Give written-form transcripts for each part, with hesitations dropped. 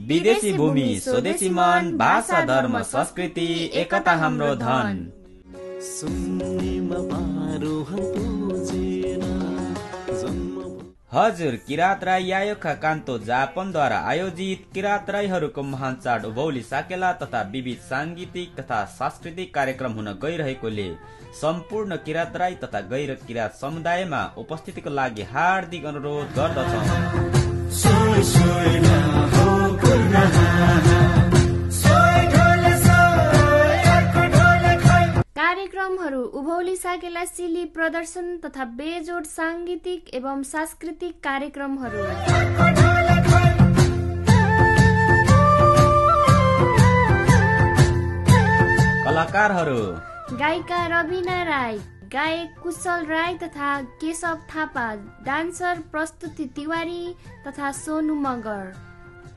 विदेशी भूमि स्वदेशी मन, भाषा धर्म संस्कृति एकता हाम्रो धन। हजुर, किरात राई यायोखा कान्तो जापानद्वारा आयोजित किरात राईहरूको महान चाड उभौली साकेला तथा विविध सांगीतिक तथा सांस्कृतिक कार्यक्रम हुन गइरहेकोले सम्पूर्ण किरात राई तथा गैर किरात समुदायमा उपस्थितिको लागि हार्दिक अनुरोध गर्दछौँ। कार्यक्रमहरू उभौली साकेला सिली प्रदर्शन तथा बेजोड सांगीतिक एवं सांस्कृतिक कार्यक्रमहरू। कलाकारहरू गायिका रबिना राई, गायक कुशल राई तथा केशव थापा, डान्सर प्रस्तुति तिवारी तथा सोनु मगर।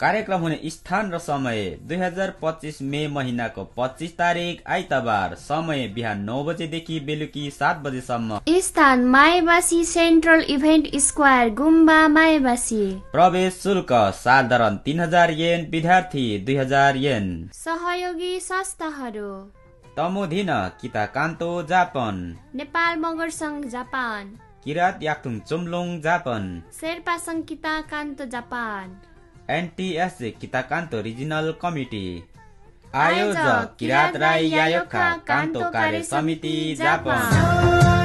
कार्यक्रम हुने स्थान र समय 2025 मे महिनाको 25 तारिक आइतबार, समय बिहान 9 बजेदेखि बेलुकी 7 बजेसम्म। स्थान मायाबासी सेन्ट्रल इभेन्ट स्क्वायर, गुम्बा मायाबासी। प्रवेश शुल्क साधारण 3000 येन, विद्यार्थी 2000 येन। सहयोगी संस्थाहरू तमोधिन किताकान्तो जापान, नेपाल मगर संघ जापान, किरात याक्थुङ चुम्लोङ जापान, शेर्पा संघ किताकान्तो जापान, एनटीएसजे किताकान्तो रिजिनल कमिटी। आयोजक किरात राई यायोखा कान्तो कार्य समिति जापान।